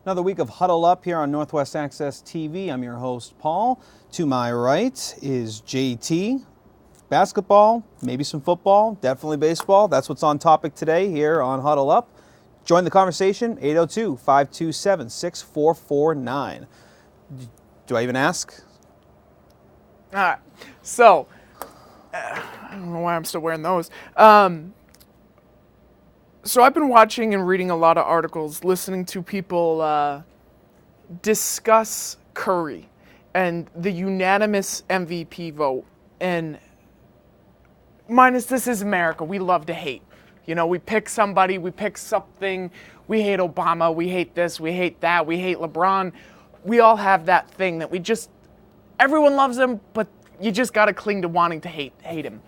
Another week of Huddle Up here on Northwest Access TV. I'm your host, Paul. To my right is JT. Basketball, maybe some football, definitely baseball. That's what's on topic today here on Huddle Up. Join the conversation, 802-527-6449. Do I even ask? All right. So, I don't know why I'm still wearing those. So I've been watching and reading a lot of articles, listening to people discuss Curry and the unanimous MVP vote. And minus this is America, we love to hate. You know, we pick somebody, we pick something, we hate Obama, we hate this, we hate that, we hate LeBron. We all have that thing that everyone loves him, but you just got to cling to wanting to hate him.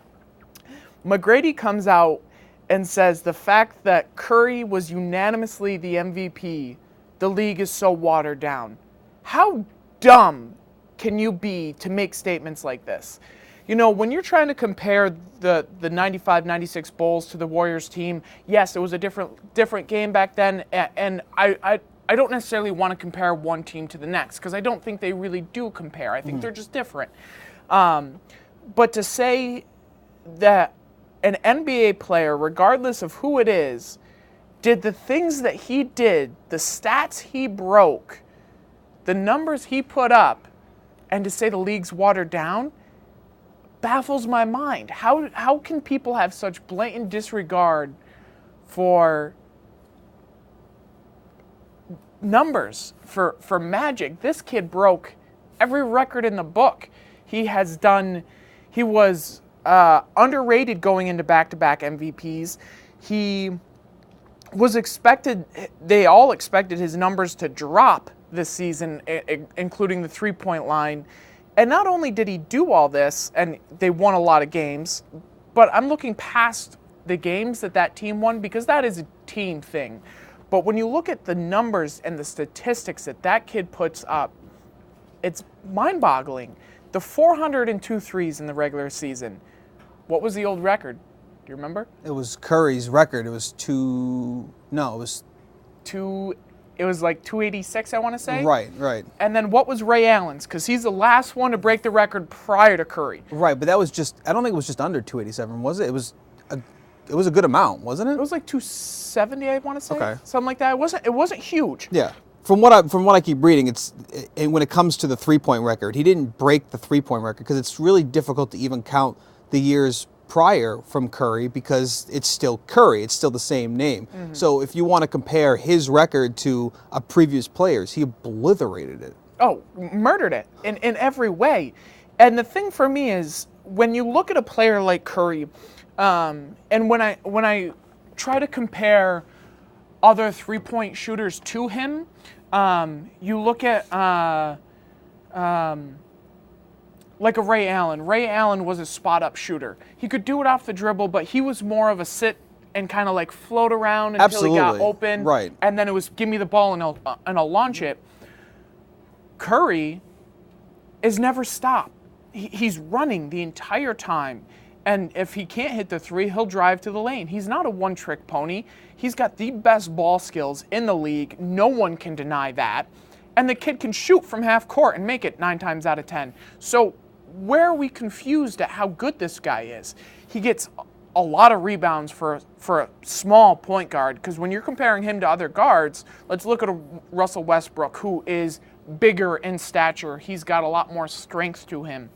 McGrady comes out and says the fact that Curry was unanimously the MVP, the league is so watered down. How dumb can you be to make statements like this? You know, when you're trying to compare the 95-96 Bulls to the Warriors team, yes, it was a different game back then, and I don't necessarily want to compare one team to the next, because I don't think they really do compare. I think they're just different. But to say that an NBA player, regardless of who it is, did the things that he did, the stats he broke, the numbers he put up, and to say the league's watered down, baffles my mind. How can people have such blatant disregard for numbers, for magic? This kid broke every record in the book. He was underrated going into back-to-back MVPs. They all expected his numbers to drop this season, including the three-point line. And not only did he do all this, and they won a lot of games, but I'm looking past the games that team won, because that is a team thing. But when you look at the numbers and the statistics that kid puts up, it's mind-boggling. The 402 threes in the regular season. What was the old record? Do you remember? It was Curry's record. It was like 286, I want to say. Right. And then what was Ray Allen's? Because he's the last one to break the record prior to Curry. Right, but that was I don't think it was just under 287, was it? It was a good amount, wasn't it? It was like 270, I want to say. Okay. Something like that. It wasn't huge. Yeah. From what I keep reading, when it comes to the three-point record, he didn't break the three-point record because it's really difficult to even count the years prior from Curry, because it's still Curry. It's still the same name. Mm-hmm. So if you want to compare his record to a previous player's, he obliterated it. Oh, murdered it in every way. And the thing for me is, when you look at a player like Curry, and when I try to compare other three-point shooters to him, you look at like a Ray Allen. Ray Allen was a spot-up shooter. He could do it off the dribble, but he was more of a sit and kind of like float around until he got open. Right. And then it was, give me the ball and I'll launch it. Curry is never stopped. He's running the entire time. And if he can't hit the three, he'll drive to the lane. He's not a one-trick pony. He's got the best ball skills in the league. No one can deny that. And the kid can shoot from half court and make it 9 times out of 10. So where are we confused at how good this guy is? He gets a lot of rebounds for a small point guard, because when you're comparing him to other guards, let's look at a Russell Westbrook, who is bigger in stature. He's got a lot more strength to him.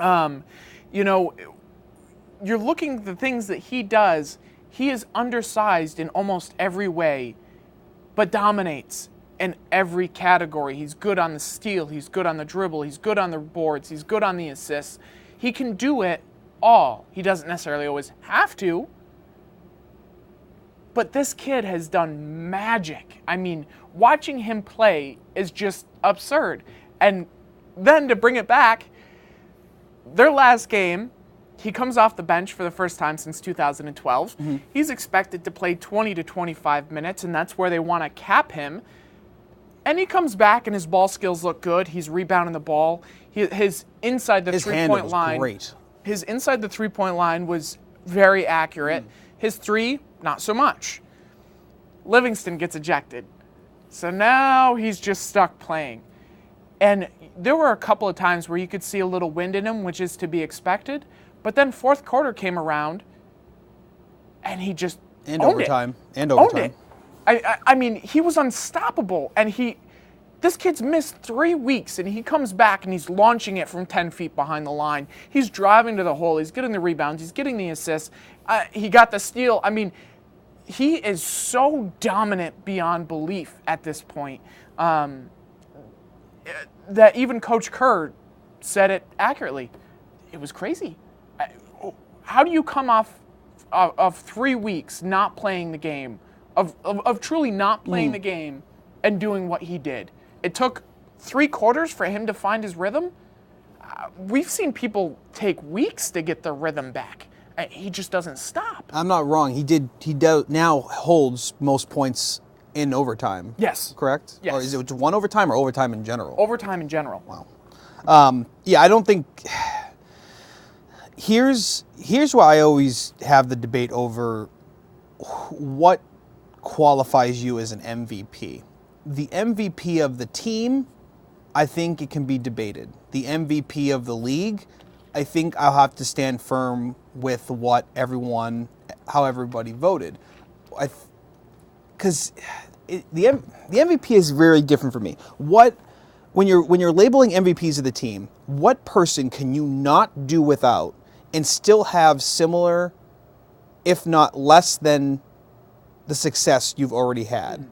You know, you're looking at the things that he does. He is undersized in almost every way, but dominates in every category. He's good on the steal, he's good on the dribble, he's good on the boards, he's good on the assists. He can do it all. He doesn't necessarily always have to, but this kid has done magic. I mean, watching him play is just absurd. And then to bring it back, their last game, he comes off the bench for the first time since 2012. Mm-hmm. He's expected to play 20 to 25 minutes, and that's where they want to cap him. And he comes back, and his ball skills look good. He's rebounding the ball. His inside the three-point line. Great. His inside the three-point line was very accurate. His three, not so much. Livingston gets ejected. So now he's just stuck playing. And there were a couple of times where you could see a little wind in him, which is to be expected. But then fourth quarter came around, and he just And owned overtime. it. And Owned overtime. it. I mean, he was unstoppable. And this kid's missed 3 weeks, and he comes back, and he's launching it from 10 feet behind the line. He's driving to the hole. He's getting the rebounds. He's getting the assists. He got the steal. I mean, he is so dominant beyond belief at this point. That even Coach Kerr said it accurately. It was crazy. How do you come off of 3 weeks not playing the game, of truly not playing the game and doing what he did? It took 3 quarters for him to find his rhythm. We've seen people take weeks to get their rhythm back. He just doesn't stop. I'm not wrong. He now holds most points in overtime. Yes. Correct? Yes. Or is it one overtime or overtime in general? Overtime in general. Wow. Yeah, I don't think. Here's why I always have the debate over what qualifies you as an MVP. The MVP of the team, I think it can be debated. The MVP of the league, I think I'll have to stand firm with how everybody voted. Because the MVP is very different for me. When you're labeling MVPs of the team, what person can you not do without and still have similar, if not less than, the success you've already had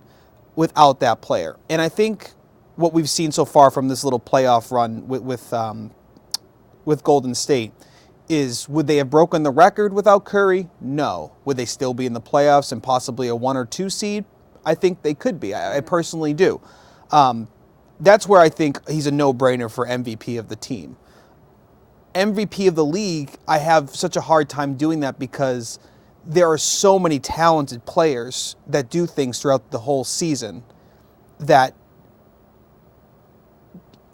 without that player? And I think what we've seen so far from this little playoff run with Golden State is, would they have broken the record without Curry? No. Would they still be in the playoffs and possibly a 1 or 2 seed? I think they could be. I personally do. That's where I think he's a no-brainer for MVP of the team. MVP of the league, I have such a hard time doing that because there are so many talented players that do things throughout the whole season that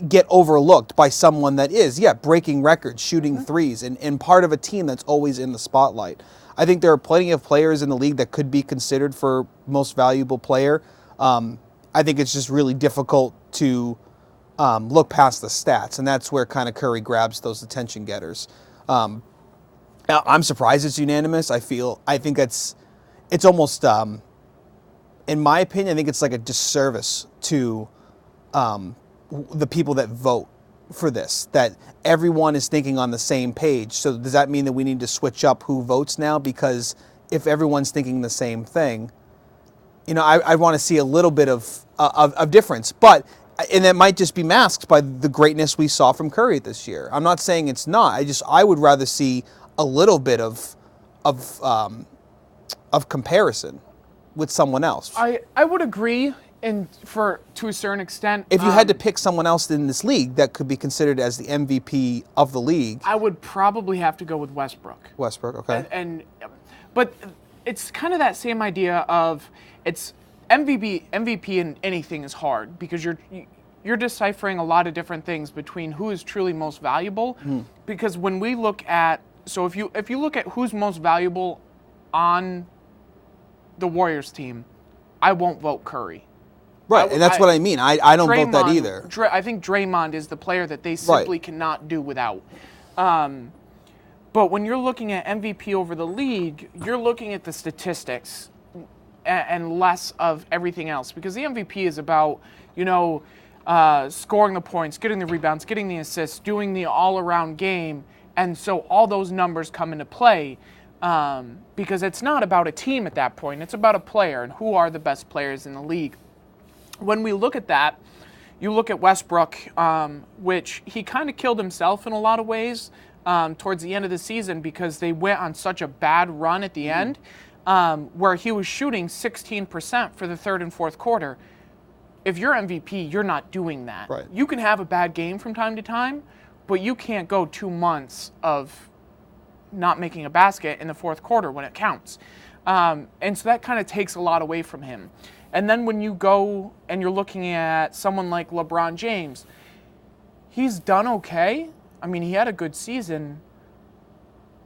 get overlooked by someone that is, breaking records, shooting threes, and part of a team that's always in the spotlight. I think there are plenty of players in the league that could be considered for most valuable player. I think it's just really difficult to look past the stats, and that's where kind of Curry grabs those attention getters. I'm surprised it's unanimous. I think it's almost, in my opinion, I think it's like a disservice to the people that vote for this, that everyone is thinking on the same page. So does that mean that we need to switch up who votes now? Because if everyone's thinking the same thing, I want to see a little bit of difference. And that might just be masked by the greatness we saw from Curry this year. I'm not saying it's not. I would rather see a little bit of comparison with someone else. I would agree, to a certain extent. If you had to pick someone else in this league that could be considered as the MVP of the league, I would probably have to go with Westbrook. Westbrook, okay. But it's kind of that same idea of it's MVP in anything is hard because you're deciphering a lot of different things between who is truly most valuable. Because when we look at, so if you look at who's most valuable on the Warriors team, I won't vote Curry. Right, and that's what I mean. I don't vote that either. I think Draymond is the player that they simply cannot do without. But when you're looking at MVP over the league, you're looking at the statistics and less of everything else, because the MVP is about, scoring the points, getting the rebounds, getting the assists, doing the all-around game, and so all those numbers come into play because it's not about a team at that point. It's about a player and who are the best players in the league. When we look at that, you look at Westbrook, which he kind of killed himself in a lot of ways towards the end of the season because they went on such a bad run at the end where he was shooting 16% for the third and fourth quarter. If you're MVP, you're not doing that. Right. You can have a bad game from time to time, but you can't go 2 months of not making a basket in the fourth quarter when it counts. And so that kind of takes a lot away from him. And then when you go and you're looking at someone like LeBron James, he's done okay. I mean, he had a good season,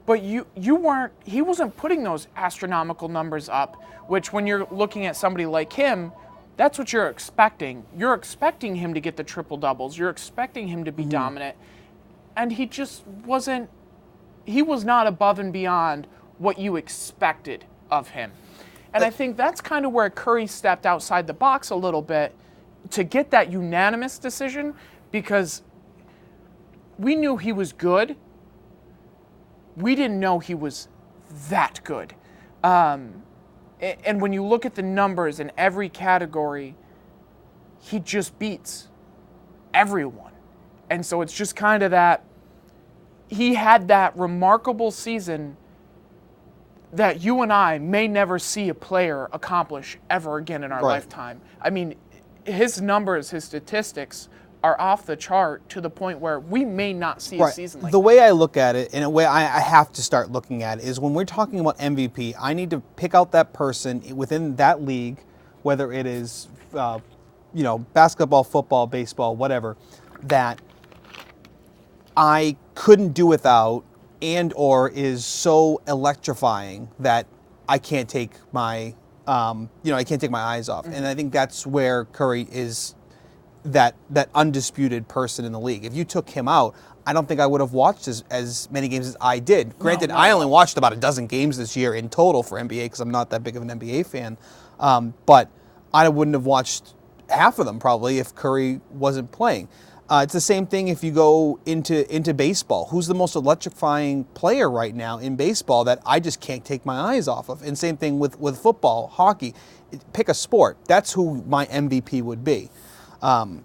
but he wasn't putting those astronomical numbers up, which when you're looking at somebody like him, that's what you're expecting. You're expecting him to get the triple doubles. You're expecting him to be dominant. And he just wasn't, he was not above and beyond what you expected of him. And I think that's kind of where Curry stepped outside the box a little bit to get that unanimous decision, because we knew he was good. We didn't know he was that good. And when you look at the numbers in every category, he just beats everyone. And so it's just kind of that he had that remarkable season that you and I may never see a player accomplish ever again in our lifetime. I mean, his numbers, his statistics are off the chart to the point where we may not see a season like the that. way I look at it, and a way I have to start looking at it, is when we're talking about MVP, I need to pick out that person within that league, whether it is, basketball, football, baseball, whatever, that I couldn't do without, and or is so electrifying that I can't take my, I can't take my eyes off. And I think that's where Curry is that undisputed person in the league. If you took him out, I don't think I would have watched as many games as I did. Granted, I only watched about a dozen games this year in total for NBA because I'm not that big of an NBA fan. But I wouldn't have watched half of them probably if Curry wasn't playing. It's the same thing if you go into baseball. Who's the most electrifying player right now in baseball that I just can't take my eyes off of? And same thing with football, hockey. Pick a sport. That's who my MVP would be. I'm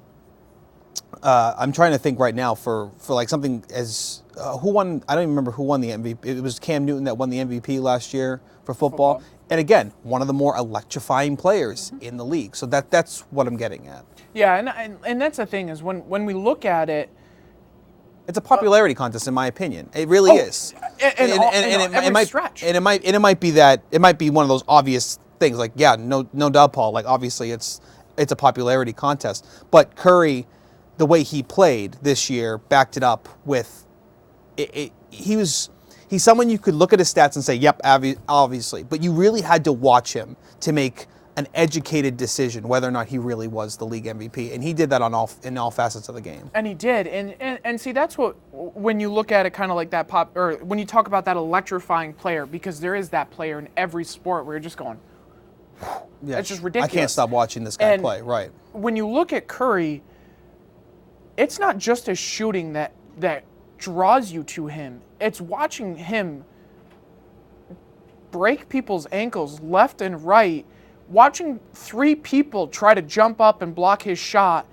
trying to think right now for like something as who won. I don't even remember who won the MVP. It was Cam Newton that won the MVP last year for football. And again, one of the more electrifying players in the league. So that's what I'm getting at. Yeah, and that's the thing is when we look at it, it's a popularity contest, in my opinion. It really is. And it might stretch. And it might be that it might be one of those obvious things. Like, yeah, no doubt, Paul. Like, obviously, it's a popularity contest. But Curry, the way he played this year, backed it up with. He's someone you could look at his stats and say, yep, obviously. But you really had to watch him to make an educated decision whether or not he really was the league MVP, and he did that in all facets of the game. And he did, and see, that's what, when you look at it kind of like that or when you talk about that electrifying player, because there is that player in every sport where you're just going, yeah, it's just ridiculous. I can't stop watching this guy play. Right. When you look at Curry, it's not just his shooting that draws you to him. It's watching him break people's ankles left and right, watching three people try to jump up and block his shot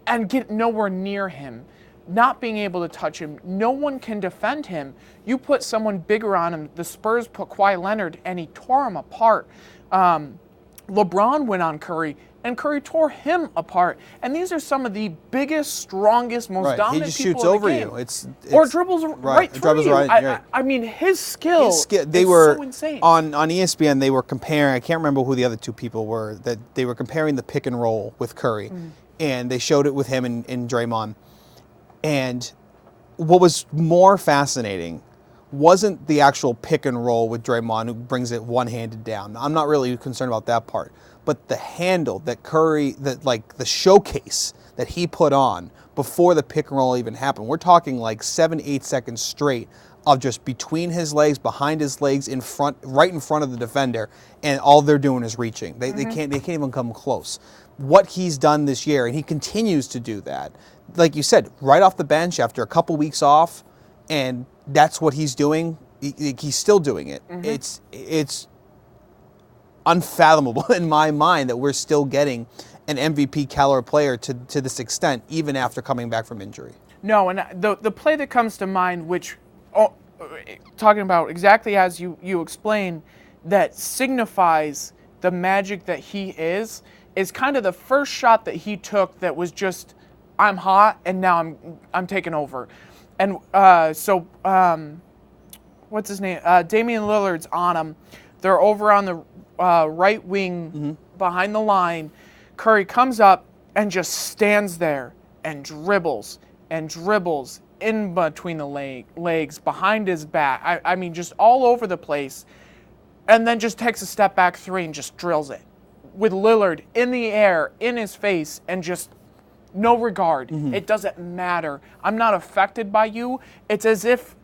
and get nowhere near him, not being able to touch him. No one can defend him. You put someone bigger on him. The Spurs put Kawhi Leonard, and he tore him apart. LeBron went on Curry, and Curry tore him apart. And these are some of the biggest, strongest, most dominant people in the game. He just shoots over you. It's or dribbles right through you. I mean, his skill is so insane. On ESPN, they were comparing, I can't remember who the other two people were, that they were comparing the pick and roll with Curry. And they showed it with him and Draymond. And what was more fascinating wasn't the actual pick and roll with Draymond, who brings it one-handed down. I'm not really concerned about that part. But the handle that Curry, the showcase that he put on before the pick and roll even happened. We're talking like 7-8 seconds straight of just between his legs, behind his legs, right in front of the defender, and all they're doing is reaching. They can't even come close. What he's done this year, and he continues to do that, like you said, right off the bench after a couple weeks off, and that's what he's doing. He's still doing it. It's unfathomable in my mind that we're still getting an MVP caliber player to this extent, even after coming back from injury. No, and the play that comes to mind, which, talking about exactly as you explained, that signifies the magic that he is kind of the first shot that he took that was just, I'm hot and now I'm taking over. And what's his name? Damian Lillard's on him. They're over on the right wing behind the line. Curry comes up and just stands there and dribbles in between the legs, behind his back. I mean, just all over the place. And then just takes a step back three and just drills it. with Lillard in the air, in his face, and just no regard. It doesn't matter. I'm not affected by you. It's as if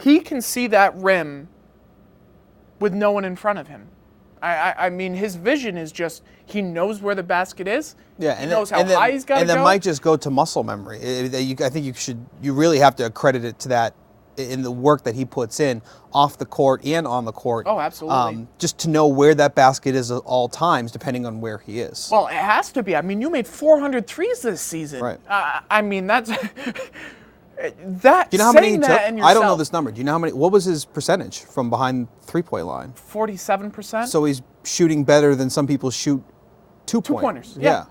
he can see that rim with no one in front of him. I mean, his vision is just, he knows where the basket is. Yeah, he knows how high he's got to go. And that might just go to muscle memory. I think you really have to accredit it to that in the work that he puts in off the court and on the court. Oh, absolutely. Just to know where that basket is at all times, depending on where he is. Well, it has to be. I mean, you made 400 threes this season. Right. I mean, that's... That, do you know how many he took? I don't know this number. Do you know how many? What was his percentage from behind 3-point line? 47%. So he's shooting better than some people shoot two-pointers. Yeah.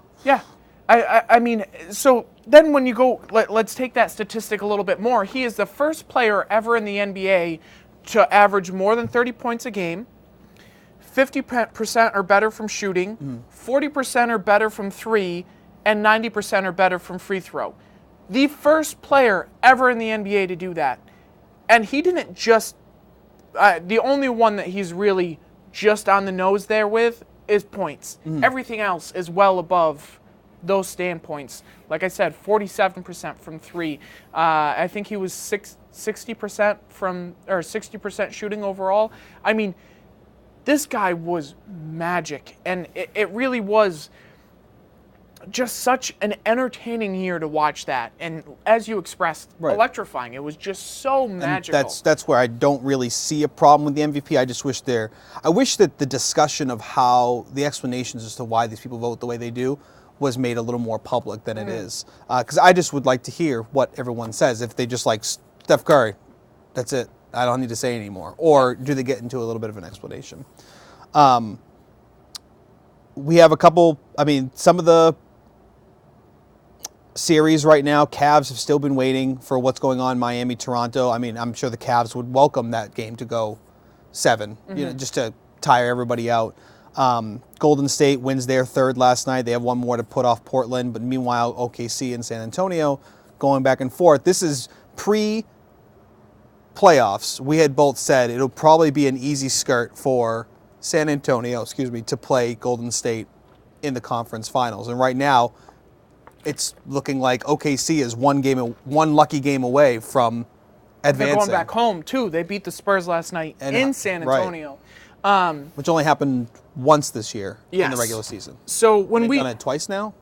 I mean, so then when you go, let's take that statistic a little bit more. He is the first player ever in the NBA to average more than 30 points a game, 50% or better from shooting, 40% or better from three, and 90% or better from free throw. The first player ever in the NBA to do that. And he didn't just, the only one that he's really just on the nose there with is points. Everything else is well above those standpoints. Like I said, 47% from three. I think he was 60% from, or 60% shooting overall. I mean, this guy was magic. And it really was just such an entertaining year to watch that, and as you expressed, electrifying. It was just so magical. And that's where I don't really see a problem with the MVP. I just wish I wish that the discussion of how the explanations as to why these people vote the way they do was made a little more public than it is. Because I just would like to hear what everyone says. If they just like Steph Curry, that's it. I don't need to say anymore. Or do they get into a little bit of an explanation? We have a couple. I mean, some of the series right now, Cavs have still been waiting for what's going on Miami, Toronto. I mean, I'm sure the Cavs would welcome that game to go 7, just to tire everybody out. Golden State wins their third last night. They have one more to put off Portland, but meanwhile, OKC and San Antonio going back and forth. This is pre-playoffs. We had both said it'll probably be an easy skirt for San Antonio, to play Golden State in the conference finals. And right now, it's looking like OKC is one lucky game away from advancing. They're going back home, too. They beat the Spurs last night in San Antonio. Which only happened once this year in the regular season. So when They've done it twice now?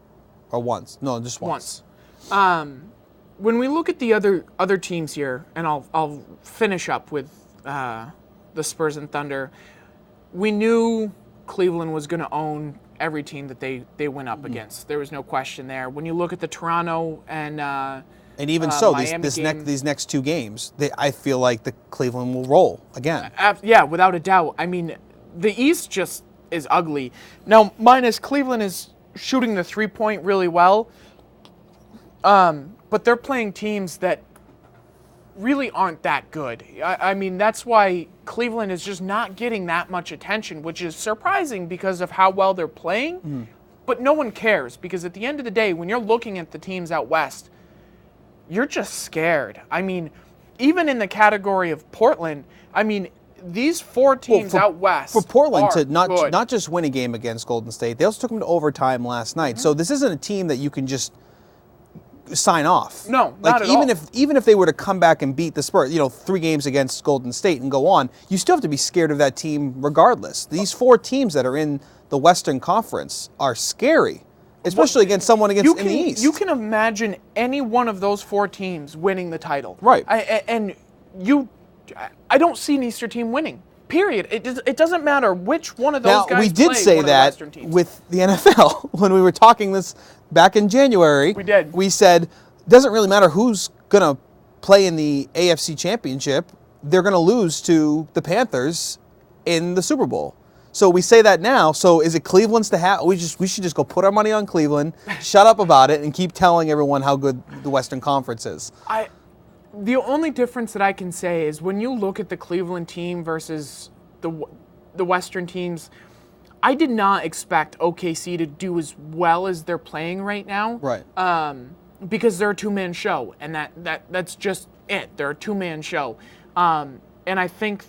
Or once? No, just once. When we look at the other teams here, and I'll finish up with the Spurs and Thunder, we knew Cleveland was going to own every team that they went up against. There was no question there. When you look at the Toronto and even so, Miami these next two games, I feel like the Cleveland will roll again. Yeah, without a doubt. I mean, the East just is ugly. Now, minus Cleveland is shooting the 3-point really well, but they're playing teams that really aren't that good. I mean, that's why Cleveland is just not getting that much attention, which is surprising because of how well they're playing. But no one cares, because at the end of the day, when you're looking at the teams out west, you're just scared. I mean, even in the category of Portland, I mean, these 4 teams out west for Portland to good. not just win a game against Golden State, they also took them to overtime last night. So this isn't a team that you can just sign off. No, not at all. Even if they were to come back and beat the Spurs, 3 games against Golden State and go on, you still have to be scared of that team regardless. These 4 teams that are in the Western Conference are scary, especially against someone in the East. You can imagine any one of those 4 teams winning the title. Right. I don't see an Eastern team winning. Period. It doesn't matter which one of those guys we did play say one that of the Western teams. with the NFL when we were talking this back in January. We did. We said it doesn't really matter who's going to play in the AFC Championship. They're going to lose to the Panthers in the Super Bowl. So we say that now. So is it Cleveland's to have? We should just go put our money on Cleveland, shut up about it, and keep telling everyone how good the Western Conference is. The only difference that I can say is when you look at the Cleveland team versus the Western teams, I did not expect OKC to do as well as they're playing right now. Right. Because they're a 2-man show, and that's just it. They're a 2-man show. And I think...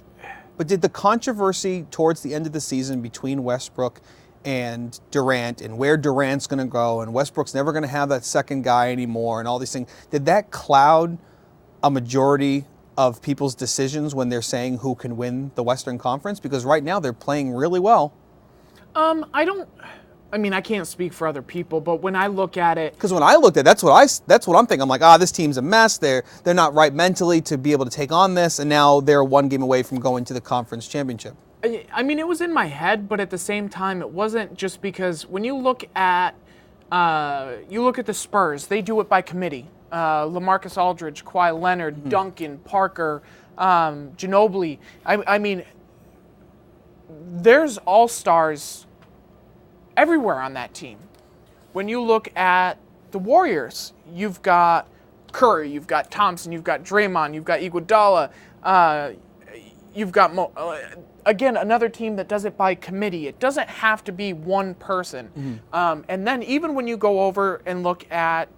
But did the controversy towards the end of the season between Westbrook and Durant and where Durant's going to go and Westbrook's never going to have that second guy anymore and all these things, did that cloud a majority of people's decisions when they're saying who can win the Western Conference? Because right now they're playing really well. I can't speak for other people, but when I look at it, because when I looked at it, that's what I'm thinking. I'm like, this team's a mess. They're not right mentally to be able to take on this, and now they're one game away from going to the conference championship. It was in my head, but at the same time, it wasn't, just because when you look at the Spurs, they do it by committee. LaMarcus Aldridge, Kawhi Leonard, Duncan, Parker, Ginobili. There's all-stars everywhere on that team. When you look at the Warriors, you've got Curry, you've got Thompson, you've got Draymond, you've got Iguodala, you've got again, another team that does it by committee. It doesn't have to be one person. And then even when you go over and look at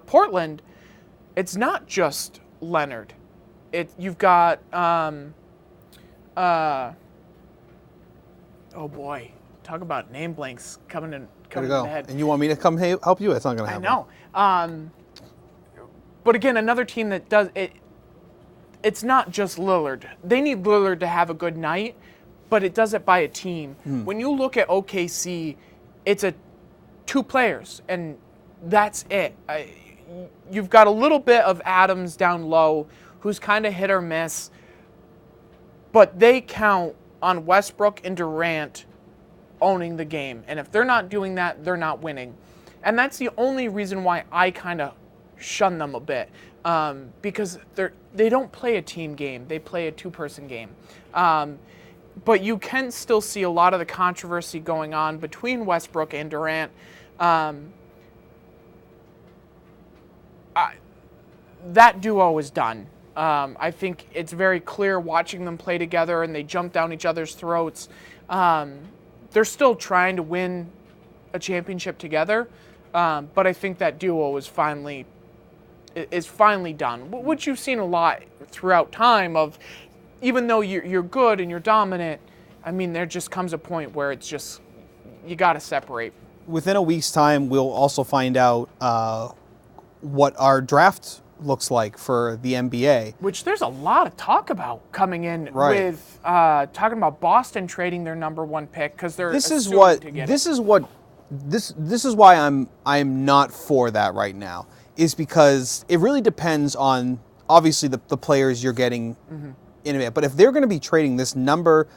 Portland, it's not just Leonard. You've got oh boy, talk about name blanks coming in the head. And you want me to come help you? It's not going to happen. I know. But again, another team that does it. It's not just Lillard. They need Lillard to have a good night, but it does it by a team. When you look at OKC, it's two players, and that's it. You've got a little bit of Adams down low, who's kind of hit or miss, but they count on Westbrook and Durant owning the game. And if they're not doing that, they're not winning. And that's the only reason why I kind of shun them a bit, because they don't play a team game. They play a two-person game. But you can still see a lot of the controversy going on between Westbrook and Durant. That duo is done. I think it's very clear watching them play together, and they jump down each other's throats. They're still trying to win a championship together, but I think that duo is finally done. Which you've seen a lot throughout time of, even though you're good and you're dominant, there just comes a point where it's just, you got to separate. Within a week's time, we'll also find out what our draft looks like for the NBA. Which there's a lot of talk about coming in, with talking about Boston trading their number one pick because they're This is why I'm not for that right now, is because it really depends on obviously the players you're getting in it. But if they're going to be trading this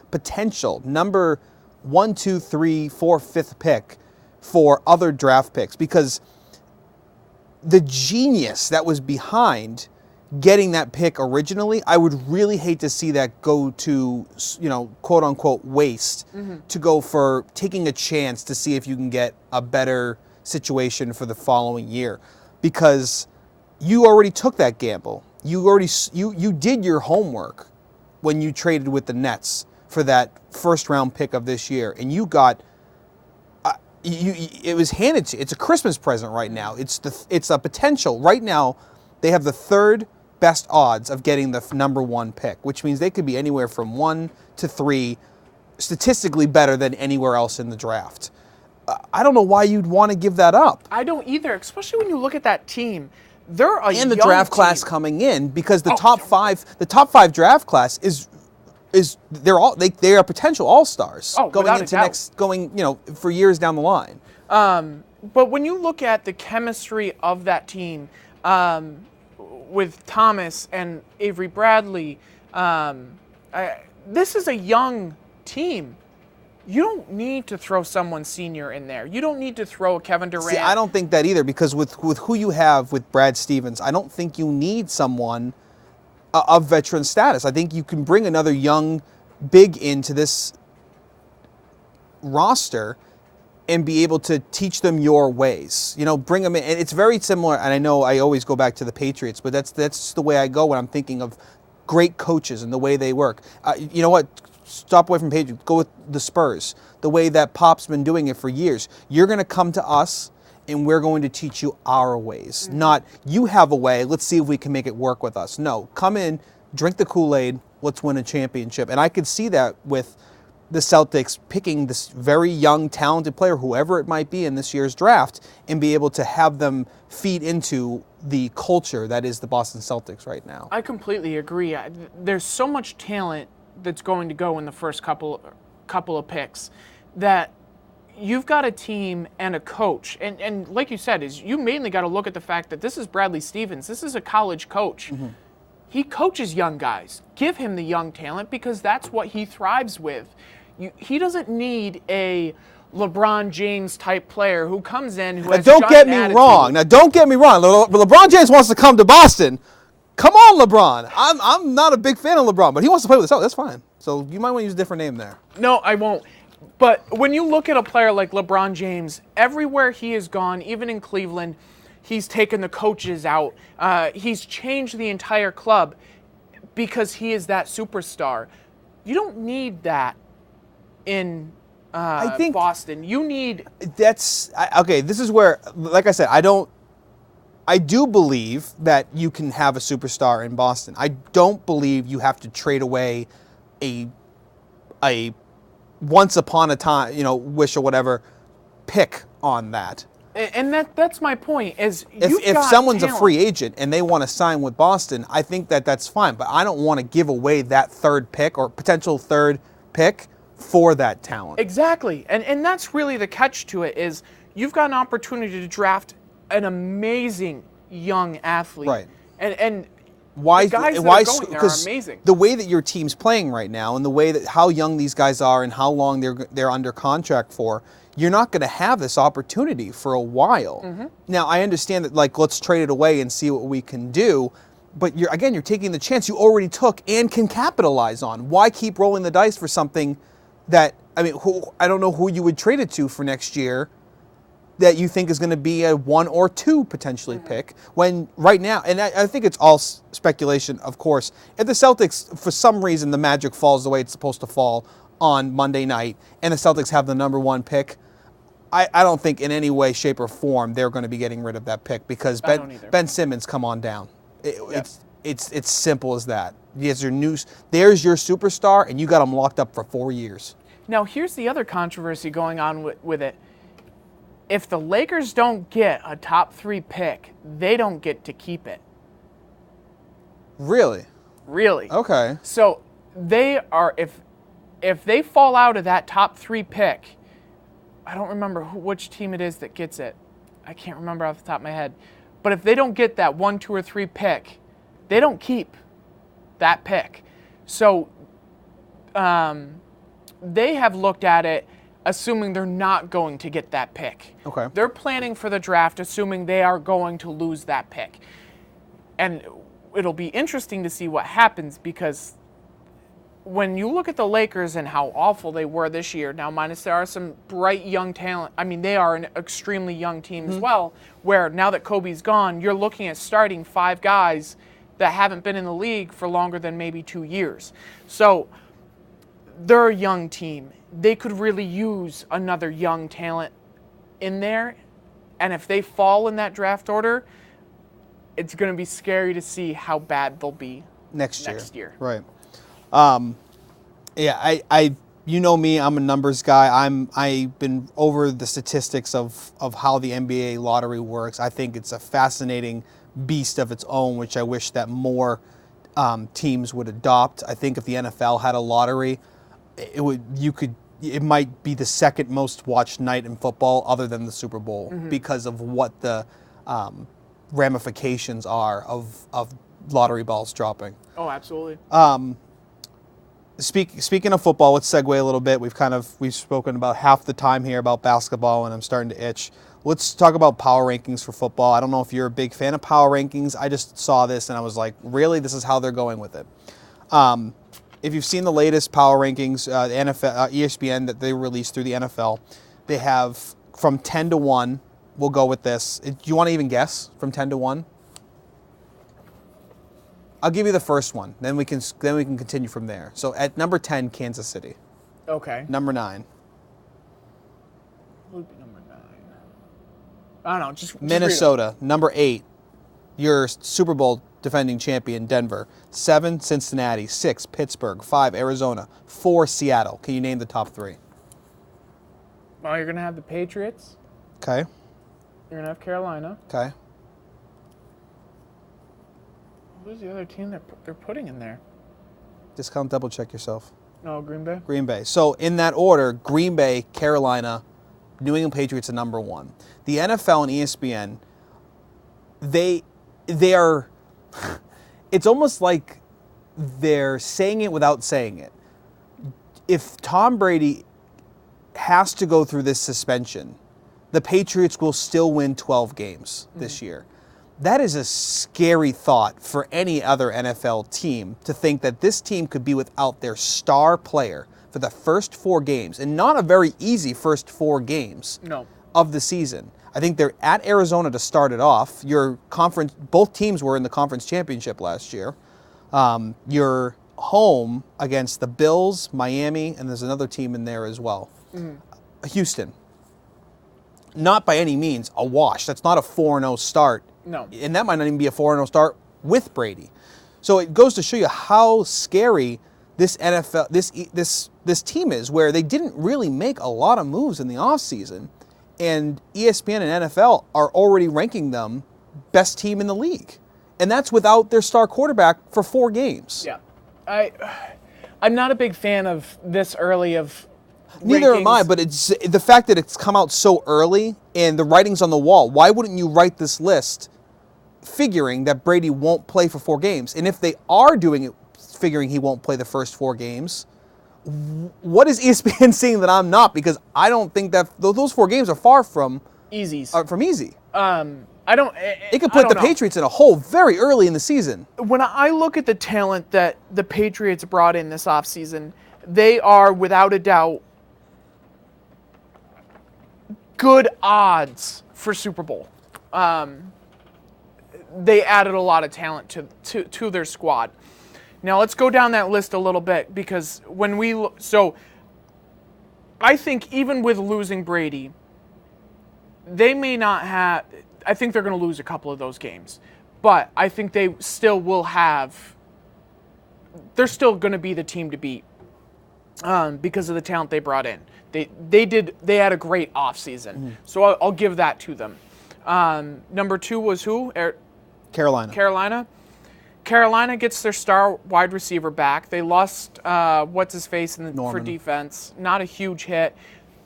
potential number 1, 2, 3, 4, 5th pick for other draft picks, because the genius that was behind getting that pick originally, I would really hate to see that go to, quote unquote waste, to go for taking a chance to see if you can get a better situation for the following year, because you already took that gamble. You did your homework when you traded with the Nets for that first round pick of this year, and you got. It was handed to you. It's a Christmas present right now. It's a potential. Right now, they have the 3rd best odds of getting the number 1 pick, which means they could be anywhere from 1 to 3, statistically better than anywhere else in the draft. I don't know why you'd want to give that up. I don't either, especially when you look at that team. They're a and the draft class coming in, because the top 5 draft class they are potential all-stars going into for years down the line. But when you look at the chemistry of that team, with Thomas and Avery Bradley, this is a young team. You don't need to throw someone senior in there. You don't need to throw a Kevin Durant. See, I don't think that either, because with who you have with Brad Stevens, I don't think you need someone of veteran status. I think you can bring another young big into this roster and be able to teach them your ways. Bring them in. And it's very similar, and I know I always go back to the Patriots, but that's the way I go when I'm thinking of great coaches and the way they work. You know what? Stop away from Patriots. Go with the Spurs. The way that Pop's been doing it for years. You're going to come to us, and we're going to teach you our ways. Not, you have a way, let's see if we can make it work with us. No, come in, drink the Kool-Aid, let's win a championship. And I could see that with the Celtics picking this very young, talented player, whoever it might be in this year's draft, and be able to have them feed into the culture that is the Boston Celtics right now. I completely agree. There's so much talent that's going to go in the first couple of picks that you've got a team and a coach. And like you said, is you mainly got to look at the fact that this is Bradley Stevens. This is a college coach. Mm-hmm. He coaches young guys. Give him the young talent because that's what he thrives with. He doesn't need a LeBron James type player who comes in who has don't get me wrong. Now, don't get me wrong. LeBron James wants to come to Boston. Come on, LeBron. I'm not a big fan of LeBron, but he wants to play with us. Oh, that's fine. So you might want to use a different name there. No, I won't. But when you look at a player like LeBron James, everywhere he has gone, even in Cleveland, he's taken the coaches out. He's changed the entire club because he is that superstar. You don't need that in I think Boston. You need... Okay, this is where, like I said, I do believe that you can have a superstar in Boston. I don't believe you have to trade away a once upon a time, wish or whatever, pick on that. And that's my point. Is if someone's a free agent and they want to sign with Boston, I think that's fine. But I don't want to give away that third pick or potential third pick for that talent. Exactly. And that's really the catch to it is you've got an opportunity to draft an amazing young athlete. Right. And why? The guys that are going there are amazing. The way that your team's playing right now, and the way that how young these guys are, and how long they're under contract for, you're not going to have this opportunity for a while. Mm-hmm. Now, I understand that, let's trade it away and see what we can do. But you're taking the chance you already took and can capitalize on. Why keep rolling the dice for something that, I don't know who you would trade it to for next year that you think is going to be a 1 or 2 potentially pick, when right now, and I think it's all speculation, of course, if the Celtics, for some reason, the magic falls the way it's supposed to fall on Monday night, and the Celtics have the number 1 pick, I don't think in any way, shape, or form they're going to be getting rid of that pick because Ben Simmons, come on down. It's simple as that. There's your superstar, and you got him locked up for 4 years. Now, here's the other controversy going on with it. If the Lakers don't get a top 3 pick, they don't get to keep it. Really? Really. Okay. So they are, if they fall out of that top 3 pick, I don't remember which team it is that gets it. I can't remember off the top of my head. But if they don't get that 1, 2, or 3 pick, they don't keep that pick. So they have looked at it assuming they're not going to get that pick. Okay. They're planning for the draft assuming they are going to lose that pick. And it'll be interesting to see what happens because when you look at the Lakers and how awful they were this year, now minus there are some bright young talent. They are an extremely young team as well, where now that Kobe's gone, you're looking at starting 5 guys that haven't been in the league for longer than maybe 2 years. So they're a young team. They could really use another young talent in there. And if they fall in that draft order, it's going to be scary to see how bad they'll be next year. Right. Yeah, you know me, I'm a numbers guy. I've been over the statistics of how the NBA lottery works. I think it's a fascinating beast of its own, which I wish that more teams would adopt. I think if the NFL had a lottery, it might be the second most watched night in football other than the Super Bowl because of what the ramifications are of lottery balls dropping. Oh, absolutely. Speaking of football, let's segue a little bit. We've spoken about half the time here about basketball, and I'm starting to itch. Let's talk about power rankings for football. I don't know if you're a big fan of power rankings. I just saw this and I was like, really? This is how they're going with it. If you've seen the latest power rankings, the NFL, ESPN that they released through the NFL, they have from 10 to 1. We'll go with this. Do you want to even guess from 10 to 1? I'll give you the first one. Then we can continue from there. So at number 10, Kansas City. Okay. Number 9. What would be number 9? I don't know. Just Minnesota. Number 8. Your Super Bowl defending champion Denver. 7, Cincinnati. 6, Pittsburgh. 5, Arizona. 4, Seattle. Can you name the top 3? Well, you're going to have the Patriots. Okay. You're going to have Carolina. Okay. Who's the other team they're putting in there? Discount double check yourself. No, Green Bay? Green Bay. So in that order, Green Bay, Carolina, New England Patriots are number 1. The NFL and ESPN, they are, it's almost like they're saying it without saying it. If Tom Brady has to go through this suspension, the Patriots will still win 12 games this year. That is a scary thought for any other NFL team, to think that this team could be without their star player for the first 4 games, and not a very easy first 4 games of the season. I think they're at Arizona to start it off. Your conference, both teams were in the conference championship last year. You're home against the Bills, Miami, and there's another team in there as well. Houston. Not by any means a wash. That's not a 4-0 start. No. And that might not even be a 4-0 start with Brady. So it goes to show you how scary this NFL, this team is, where they didn't really make a lot of moves in the offseason. And ESPN and NFL are already ranking them best team in the league. And that's without their star quarterback for 4 games. Yeah. I'm not a big fan of this early of Neither rankings. am I, but it's the fact that it's come out so early and the writing's on the wall. Why wouldn't you write this list figuring that Brady won't play for 4 games? And if they are doing it figuring he won't play the first 4 games, what is ESPN seeing that I'm not? Because I don't think that those 4 games are far from easy. I don't. It could put the Patriots in a hole very early in the season. When I look at the talent that the Patriots brought in this offseason, they are without a doubt good odds for Super Bowl. They added a lot of talent to their squad. Now let's go down that list a little bit, because when we I think even with losing Brady, they may not have. I think they're going to lose a couple of those games, but I think they still will have. They're still going to be the team to beat because of the talent they brought in. They had a great offseason, so I'll give that to them. Number 2 was who? Carolina. Carolina gets their star wide receiver back. They lost what's-his-face for defense. Not a huge hit.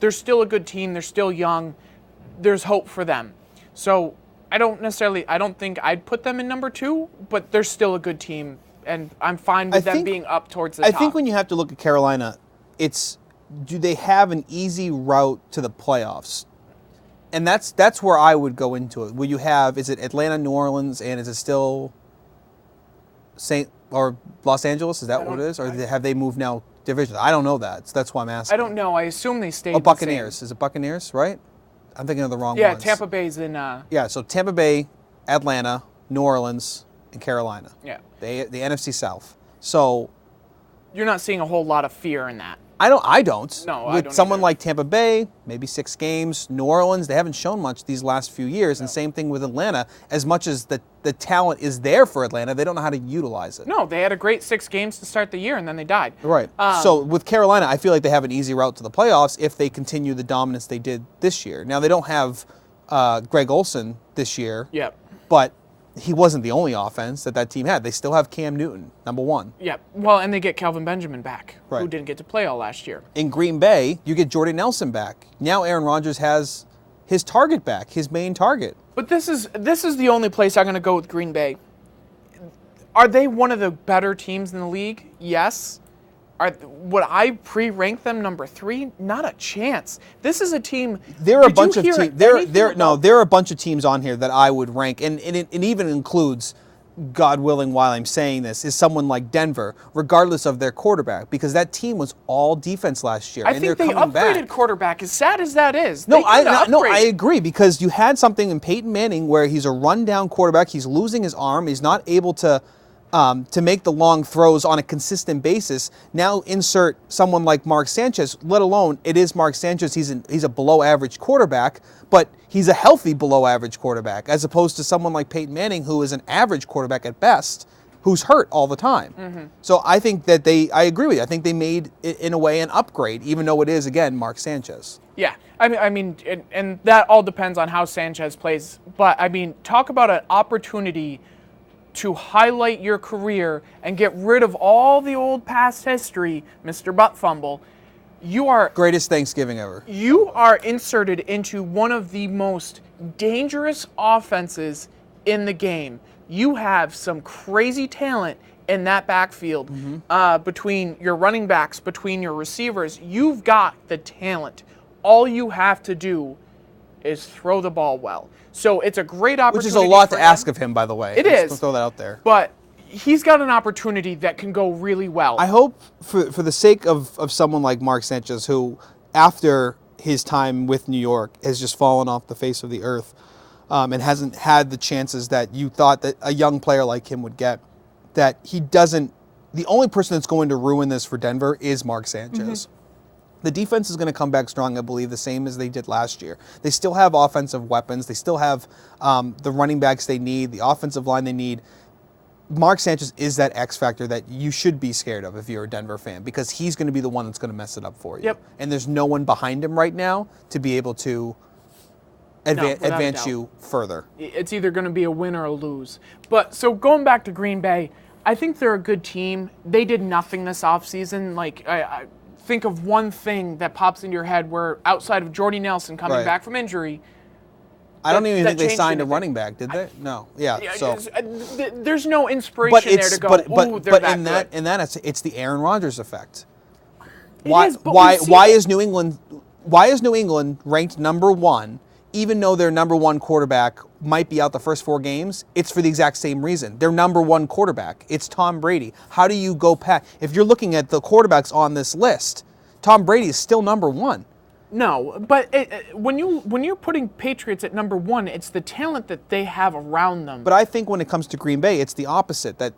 They're still a good team. They're still young. There's hope for them. So I don't think I'd put them in number 2, but they're still a good team, and I'm fine with them being up towards the top. I think when you have to look at Carolina, do they have an easy route to the playoffs? And that's where I would go into it. Is it Atlanta, New Orleans, and is it still Los Angeles? Is that what it is? Or have they moved now division? I don't know that. So that's why I'm asking. I don't know. I assume they stayed Buccaneers. Is it Buccaneers, right? I'm thinking of the wrong ones. Yeah, Tampa Bay's in... Yeah, so Tampa Bay, Atlanta, New Orleans, and Carolina. Yeah. The NFC South. So... You're not seeing a whole lot of fear in that. I don't. No, With I don't someone either. like Tampa Bay, maybe 6 games. New Orleans, they haven't shown much these last few years. And same thing with Atlanta. As much as the talent is there for Atlanta, they don't know how to utilize it. No, they had a great 6 games to start the year, and then they died. Right. So with Carolina, I feel like they have an easy route to the playoffs if they continue the dominance they did this year. Now, they don't have Greg Olsen this year. Yep. But he wasn't the only offense that team had. They still have Cam Newton, number 1. Yep. Well, and they get Kelvin Benjamin back, Right. who didn't get to play all last year. In Green Bay, you get Jordy Nelson back. Now Aaron Rodgers has his target back, his main target. But this is the only place I'm going to go with Green Bay. Are they one of the better teams in the league? Yes. Would I pre-rank them number 3? Not a chance. This is a team. There are a bunch of teams. There are a bunch of teams on here that I would rank, and it even includes, God willing, while I'm saying this, is someone like Denver, regardless of their quarterback, because that team was all defense last year. I think they upgraded quarterback. As sad as that is, I agree, because you had something in Peyton Manning where he's a rundown quarterback. He's losing his arm. He's not able to to make the long throws on a consistent basis. Now insert someone like Mark Sanchez, let alone it is Mark Sanchez, he's a below average quarterback, but he's a healthy below average quarterback, as opposed to someone like Peyton Manning, who is an average quarterback at best, who's hurt all the time. So I think that I agree with you. I think they made, in a way, an upgrade, even though it is, again, Mark Sanchez. Yeah, I mean, and that all depends on how Sanchez plays. But, I mean, talk about an opportunity to highlight your career and get rid of all the old past history, Mr. Butt Fumble. Greatest Thanksgiving ever. You are inserted into one of the most dangerous offenses in the game. You have some crazy talent in that backfield, between your running backs, between your receivers. You've got the talent. All you have to do is throw the ball well. So it's a great opportunity. Which is a lot to ask of him, by the way. It is. Let's throw that out there. But he's got an opportunity that can go really well. I hope, for the sake of someone like Mark Sanchez, who, after his time with New York, has just fallen off the face of the earth, and hasn't had the chances that you thought that a young player like him would get, that he doesn't. The only person that's going to ruin this for Denver is Mark Sanchez. The defense is going to come back strong, I believe, the same as they did last year. They still have offensive weapons. They still have the running backs they need, the offensive line they need. Mark Sanchez is that X factor that you should be scared of if you're a Denver fan, because he's going to be the one that's going to mess it up for you. Yep. And there's no one behind him right now to be able to advance you further. It's either going to be a win or a lose. But so going back to Green Bay, I think they're a good team. They did nothing this offseason. Like, I think of one thing that pops into your head where, outside of Jordy Nelson coming back from injury, I don't even think they signed a running back, did they? No. Yeah. So there's no inspiration there to go. But in that it's the Aaron Rodgers effect. Why is New England ranked number one, even though their number one quarterback might be out the first 4 games? It's for the exact same reason. Their number one quarterback, it's Tom Brady. How do you go past? If you're looking at the quarterbacks on this list, Tom Brady is still number one. No, but when you're putting Patriots at number one, it's the talent that they have around them. But I think when it comes to Green Bay, it's the opposite. That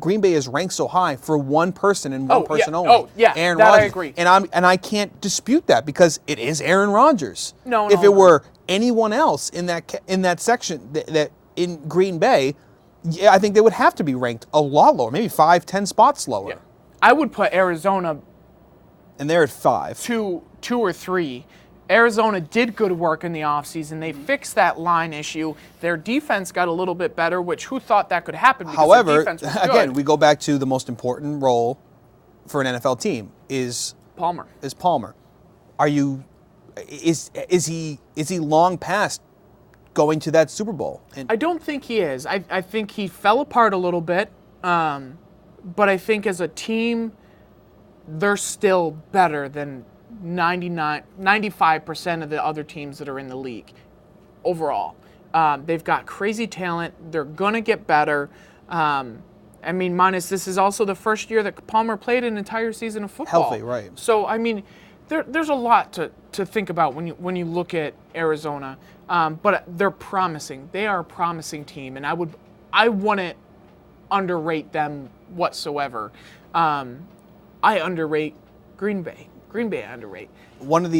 Green Bay is ranked so high for one person and one person only. Oh, yeah, Aaron that Rodgers. I agree. And I can't dispute that, because it is Aaron Rodgers. No. If it were anyone else in that section that in Green Bay, yeah, I think they would have to be ranked a lot lower, maybe 5-10 spots lower. Yeah. I would put Arizona. And they're at 5. 2 or 3. Arizona did good work in the offseason. They fixed that line issue. Their defense got a little bit better, which who thought that could happen? However, again, we go back to the most important role for an NFL team is Palmer. Is he long past going to that Super Bowl? I don't think he is. I think he fell apart a little bit, but I think as a team, they're still better than 95% of the other teams that are in the league overall. They've got crazy talent. They're going to get better. I mean, minus this is also the first year that Palmer played an entire season of football. Healthy, right. So, I mean, there's a lot to think about when you look at Arizona. But they're promising. They are a promising team, and I wouldn't underrate them whatsoever. I underrate Green Bay. Green Bay I underrate. One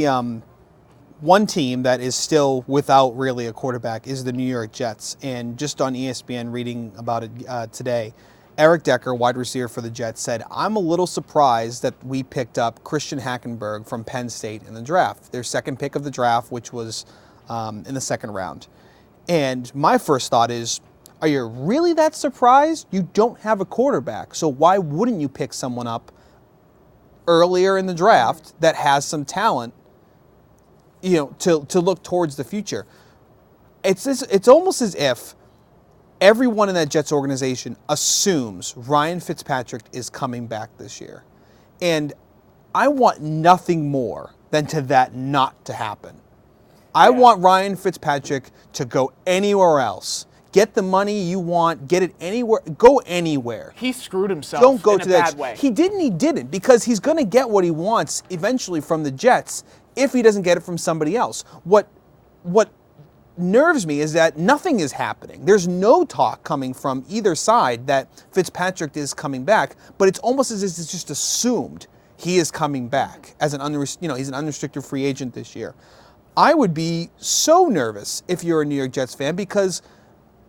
team that is still without really a quarterback is the New York Jets. And just on ESPN reading about it today, Eric Decker, wide receiver for the Jets, said, "I'm a little surprised that we picked up Christian Hackenberg from Penn State in the draft, their second pick of the draft, which was in the second round." And my first thought is, are you really that surprised? You don't have a quarterback, so why wouldn't you pick someone up earlier in the draft that has some talent, to look towards the future? It's almost as if everyone in that Jets organization assumes Ryan Fitzpatrick is coming back this year. And I want nothing more than that not to happen. I want Ryan Fitzpatrick to go anywhere else. Get the money you want. Get it anywhere. Go anywhere. He screwed himself. Don't go to that bad way. He didn't, because he's going to get what he wants eventually from the Jets if he doesn't get it from somebody else. What nerves me is that nothing is happening. There's no talk coming from either side that Fitzpatrick is coming back, but it's almost as if it's just assumed he is coming back as he's an unrestricted free agent this year. I would be so nervous if you're a New York Jets fan because,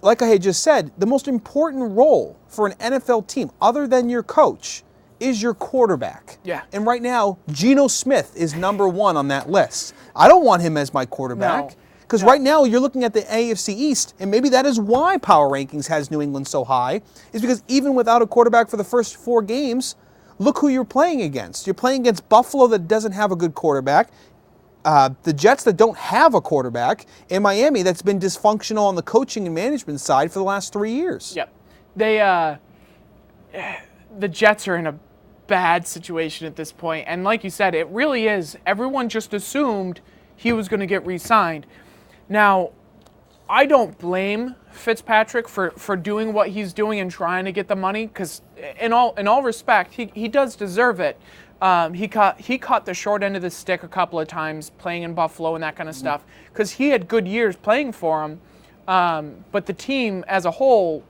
like I had just said, the most important role for an NFL team, other than your coach, is your quarterback. Yeah. And right now, Geno Smith is number one on that list. I don't want him as my quarterback. No. Because right now you're looking at the AFC East, and maybe that is why Power Rankings has New England so high, is because even without a quarterback for the first 4 games, look who you're playing against. You're playing against Buffalo that doesn't have a good quarterback, the Jets that don't have a quarterback, and Miami that's been dysfunctional on the coaching and management side for the last 3 years. Yep. The Jets are in a bad situation at this point, and like you said, it really is. Everyone just assumed he was going to get re-signed. Now, I don't blame Fitzpatrick for doing what he's doing and trying to get the money, because in all respect, he does deserve it. He caught the short end of the stick a couple of times playing in Buffalo and that kind of stuff, because he had good years playing for him, but the team as a whole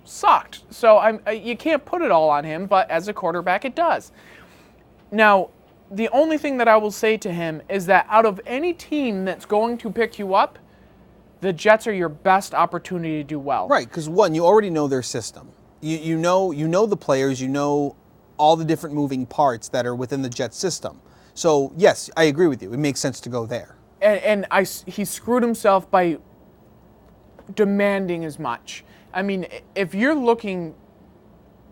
sucked. So you can't put it all on him, but as a quarterback, it does. Now, the only thing that I will say to him is that out of any team that's going to pick you up, the Jets are your best opportunity to do well. Right, because one, you already know their system. You know the players, you know all the different moving parts that are within the Jets system. So yes, I agree with you. It makes sense to go there. And he screwed himself by demanding as much. I mean, if you're looking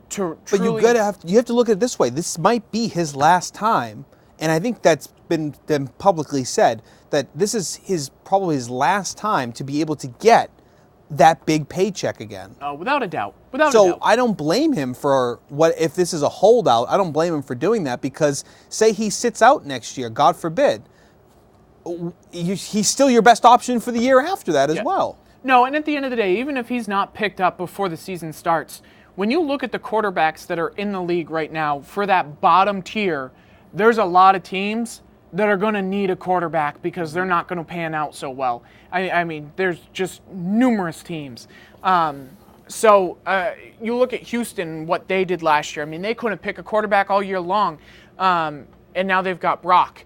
to truly... But you have to look at it this way. This might be his last time, and I think that's been publicly said, that this is probably his last time to be able to get that big paycheck again. Without a doubt. So I don't blame him for if this is a holdout. I don't blame him for doing that, because say he sits out next year, God forbid, he's still your best option for the year after that as well. No, and at the end of the day, even if he's not picked up before the season starts, when you look at the quarterbacks that are in the league right now for that bottom tier, there's a lot of teams that are going to need a quarterback because they're not going to pan out so well. I mean, there's just numerous teams. So you look at Houston, what they did last year. I mean, they couldn't pick a quarterback all year long, and now they've got Brock.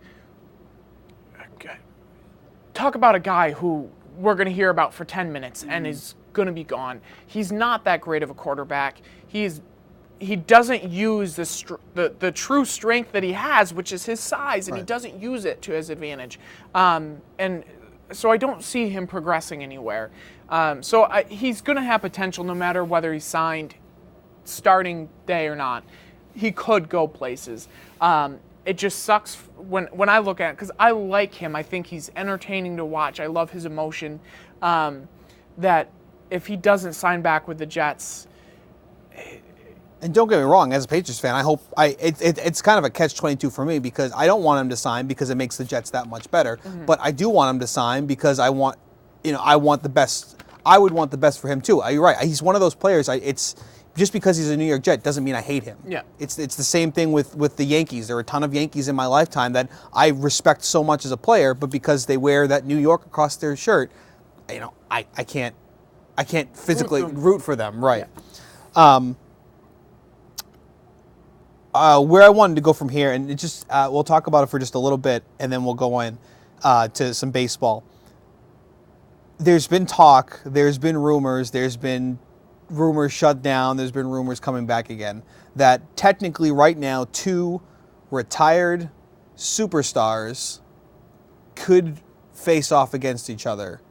Talk about a guy who we're going to hear about for 10 minutes and is going to be gone. He's not that great of a quarterback. He doesn't use the true strength that he has, which is his size, and he doesn't use it to his advantage. And so I don't see him progressing anywhere. He's going to have potential no matter whether he's signed starting day or not. He could go places. It just sucks when I look at it, because I like him. I think he's entertaining to watch. I love his emotion. That if he doesn't sign back with the Jets... And don't get me wrong, as a Patriots fan, I hope it's kind of a catch-22 for me, because I don't want him to sign because it makes the Jets that much better. Mm-hmm. But I do want him to sign because I want the best. I would want the best for him too. You're right. He's one of those players. It's just because he's a New York Jet doesn't mean I hate him. Yeah. It's the same thing with the Yankees. There are a ton of Yankees in my lifetime that I respect so much as a player, but because they wear that New York across their shirt, I can't physically root for them. Right. Yeah. Where I wanted to go from here, and we'll talk about it for just a little bit, and then we'll go in to some baseball. There's been talk, there's been rumors, shut down, there's been rumors coming back again, that technically right now 2 retired superstars could face off against each other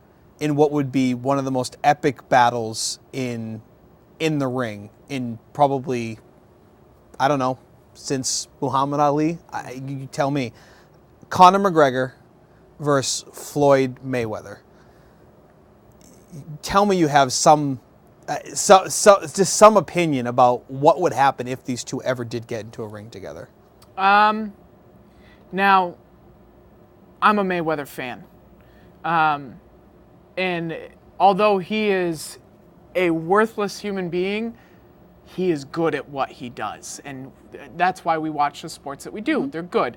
in what would be one of the most epic battles in the ring in probably, I don't know, since Muhammad Ali. You tell me. Conor McGregor versus Floyd Mayweather. Tell me you have some opinion about what would happen if these two ever did get into a ring together. Now, I'm a Mayweather fan. And although he is a worthless human being, he is good at what he does. And that's why we watch the sports that we do. Mm-hmm. They're good.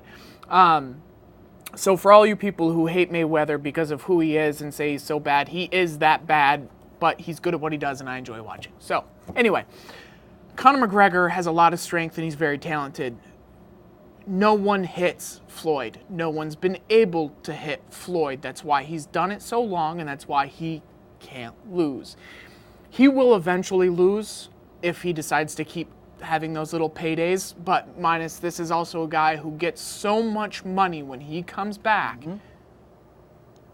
So for all you people who hate Mayweather because of who he is and say he's so bad, he is that bad, but he's good at what he does and I enjoy watching. So anyway, Conor McGregor has a lot of strength and he's very talented. No one hits Floyd. No one's been able to hit Floyd. That's why he's done it so long and that's why he can't lose. He will eventually lose if he decides to keep having those little paydays, but minus this is also a guy who gets so much money when he comes back.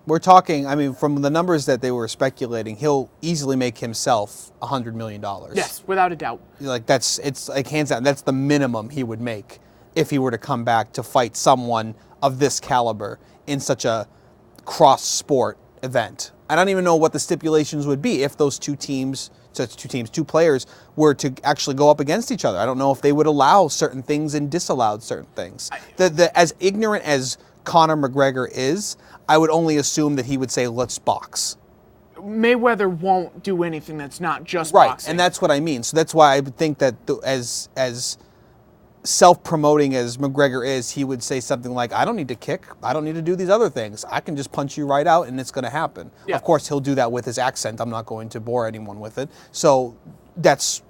We're talking, I mean, from the numbers that they were speculating, he'll easily make himself $100 million. Yes, without a doubt. Like it's like hands down, that's the minimum he would make if he were to come back to fight someone of this caliber in such a cross-sport event. I don't even know what the stipulations would be if those two players were to actually go up against each other. I don't know if they would allow certain things and disallow certain things. As ignorant as Conor McGregor is, I would only assume that he would say, let's box. Mayweather won't do anything that's not just right, boxing. And that's what I mean. So that's why I would think that as self-promoting as McGregor is, he would say something like, I don't need to kick. I don't need to do these other things. I can just punch you right out and it's going to happen. Yeah. Of course, he'll do that with his accent. I'm not going to bore anyone with it. So that's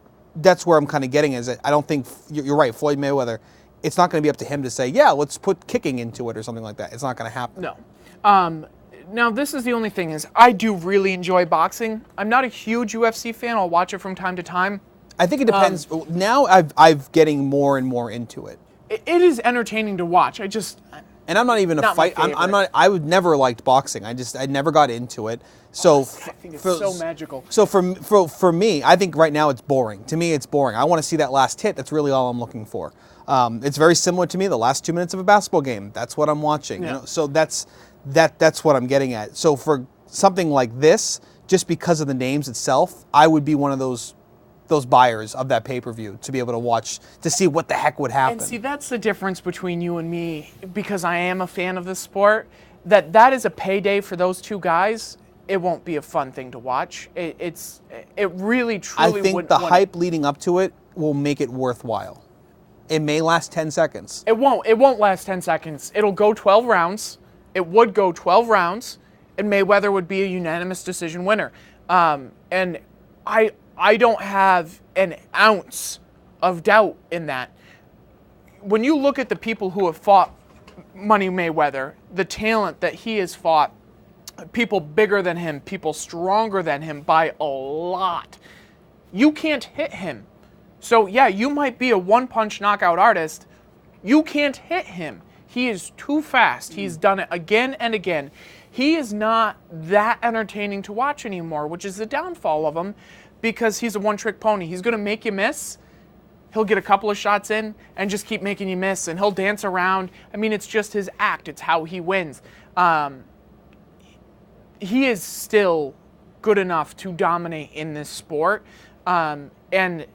where I'm kind of getting is I don't think, you're right, Floyd Mayweather, it's not going to be up to him to say, yeah, let's put kicking into it or something like that. It's not going to happen. No. Now, this is the only thing is I do really enjoy boxing. I'm not a huge UFC fan. I'll watch it from time to time. I think it depends. Now I've getting more and more into it. It is entertaining to watch. And I'm not even a fight. I'm not. I would never liked boxing. I never got into it. So I think it's so magical. So for me, I think right now it's boring. To me, it's boring. I want to see that last hit. That's really all I'm looking for. It's very similar to me. The last 2 minutes of a basketball game. That's what I'm watching. Yeah. You know? So that's what I'm getting at. So for something like this, just because of the names itself, I would be one of those buyers of that pay-per-view to be able to watch, to see what the heck would happen. And see, that's the difference between you and me, because I am a fan of the sport, that is a payday for those two guys. It won't be a fun thing to watch. It really, truly I think the hype leading up to it will make it worthwhile. It may last 10 seconds. It won't last 10 seconds. It'll go 12 rounds. It would go 12 rounds, and Mayweather would be a unanimous decision winner. And I don't have an ounce of doubt in that. When you look at the people who have fought Money Mayweather, the talent that he has fought, people bigger than him, people stronger than him by a lot, you can't hit him. So yeah, you might be a one-punch knockout artist. You can't hit him. He is too fast. He's done it again and again. He is not that entertaining to watch anymore, which is the downfall of him, because he's a one-trick pony. He's going to make you miss. He'll get a couple of shots in and just keep making you miss, and he'll dance around. I mean, it's just his act. It's how he wins. He is still good enough to dominate in this sport. And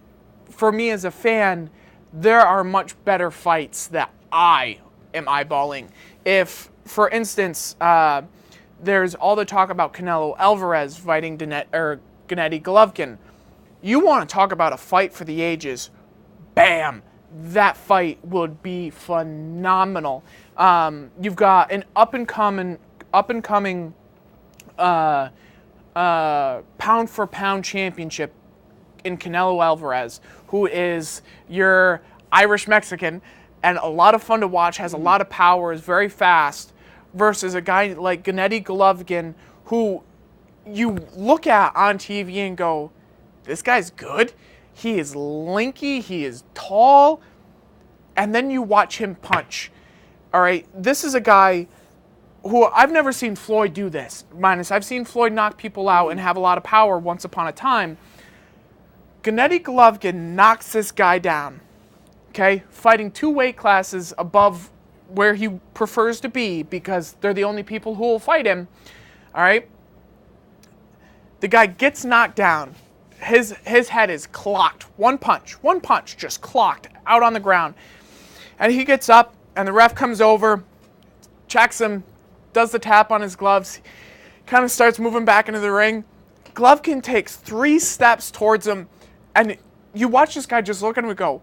for me as a fan, there are much better fights that I am eyeballing. If, for instance, there's all the talk about Canelo Alvarez fighting Gennady Golovkin. You want to talk about a fight for the ages? Bam! That fight would be phenomenal. You've got an up and coming pound for pound championship in Canelo Alvarez, who is your Irish Mexican and a lot of fun to watch, has a lot of power, is very fast, versus a guy like Gennady Golovkin, who you look at on TV and go, this guy's good. He is lanky, he is tall, and then you watch him punch. All right, this is a guy who I've never seen Floyd do this. Minus, I've seen Floyd knock people out and have a lot of power once upon a time. Gennady Golovkin knocks this guy down, okay? Fighting 2 weight classes above where he prefers to be because they're the only people who will fight him, all right? The guy gets knocked down. His head is clocked. One punch, just clocked out on the ground. And he gets up, and the ref comes over, checks him, does the tap on his gloves, kind of starts moving back into the ring. Golovkin takes 3 steps towards him, and you watch this guy just look at him and go,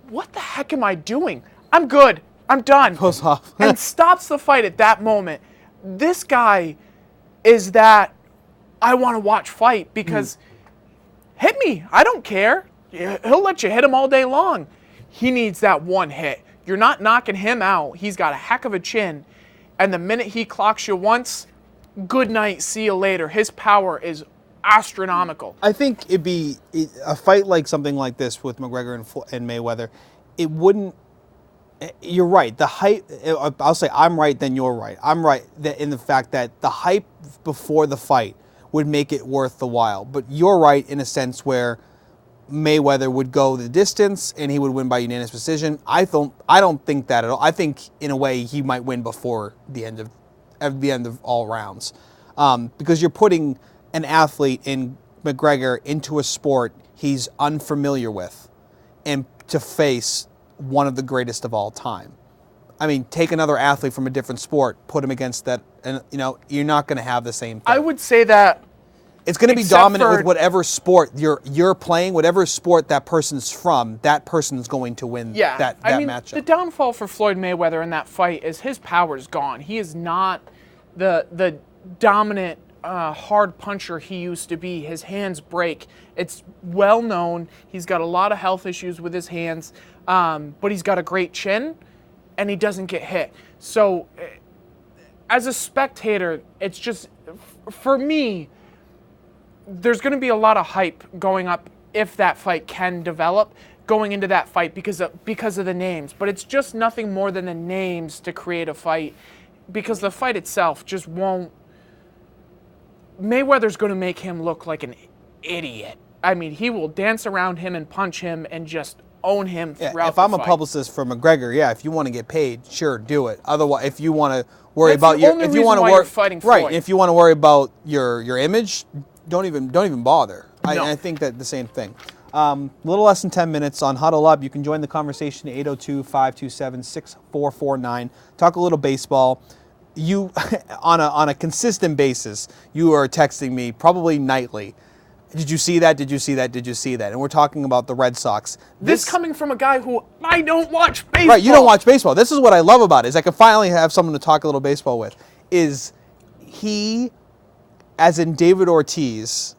what the heck am I doing? I'm good. I'm done. Goes off. And stops the fight at that moment. This guy is that I want to watch fight because hit me. I don't care. He'll let you hit him all day long. He needs that one hit. You're not knocking him out. He's got a heck of a chin. And the minute he clocks you once, good night, see you later. His power is astronomical. I think it'd be a fight like something like this with McGregor and Mayweather. It wouldn't. You're right. The hype. I'll say I'm right, then you're right. I'm right in the fact that the hype before the fight would make it worth the while. But you're right in a sense where Mayweather would go the distance and he would win by unanimous decision. I don't think that at all. I think in a way he might win before the end of all rounds, because you're putting an athlete in McGregor into a sport he's unfamiliar with, and to face one of the greatest of all time. I mean, take another athlete from a different sport, put him against that, and you're not going to have the same thing. I would say that it's going to be dominant with whatever sport you're playing, whatever sport that person's from. That person's going to win that matchup. The downfall for Floyd Mayweather in that fight is his power is gone. He is not the dominant hard puncher he used to be. His hands break. It's well known. He's got a lot of health issues with his hands, but he's got a great chin, and he doesn't get hit. So, as a spectator, it's just, for me, there's going to be a lot of hype going up if that fight can develop going into that fight because of the names. But it's just nothing more than the names to create a fight, because the fight itself just won't. Mayweather's going to make him look like an idiot. I mean, he will dance around him and punch him and just own him throughout the fight. If I'm a publicist for McGregor, if you want to get paid, sure, do it. Otherwise, if you want to worry about your, if you want to worry, fighting right, Floyd. if you want to worry about your image, don't even bother. No. I think that the same thing. Little less than 10 minutes on Huddle Up. You can join the conversation at 802-527-6449. Talk a little baseball. You, on a consistent basis, you are texting me probably nightly. Did you see that? Did you see that? Did you see that? And we're talking about the Red Sox. This coming from a guy who I don't watch baseball. Right, you don't watch baseball. This is what I love about it, is I can finally have someone to talk a little baseball with. Is he, as in David Ortiz,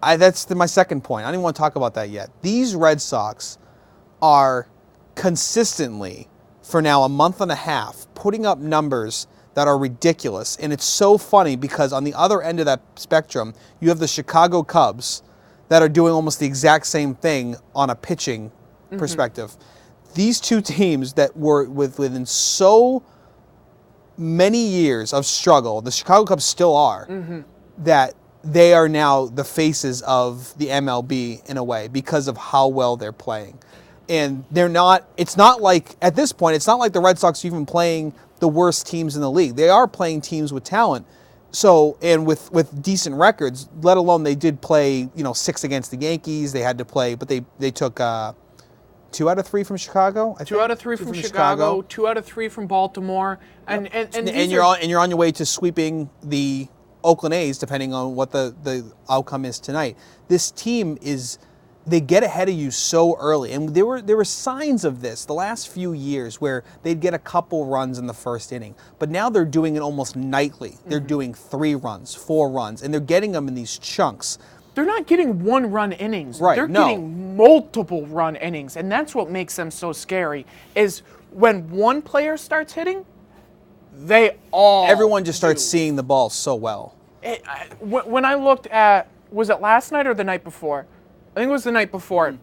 that's my second point. I don't even want to talk about that yet. These Red Sox are consistently, for now a month and a half, putting up numbers that are ridiculous. And it's so funny because on the other end of that spectrum, you have the Chicago Cubs that are doing almost the exact same thing on a pitching perspective. These two teams that were within so many years of struggle, the Chicago Cubs still are, that they are now the faces of the MLB in a way because of how well they're playing. And it's not like, at this point, it's not like the Red Sox are even playing the worst teams in the league. They are playing teams with talent, so, and with decent records, let alone they did play, 6 against the Yankees. They had to play, but they took 2 out of 3 from Chicago. 2 out of 3 from Chicago, 2 out of 3 from Baltimore, and you're on your way to sweeping the Oakland A's, depending on what the outcome is tonight. This team they get ahead of you so early, and there were signs of this the last few years where they'd get a couple runs in the first inning, but now they're doing it almost nightly. They're doing 3 runs, 4 runs, and they're getting them in these chunks. They're not getting 1-run innings. Right, They're getting multiple run innings, and that's what makes them so scary, is when one player starts hitting, everyone just starts seeing the ball so well. When I looked at, was it last night or the night before? I think it was the night before.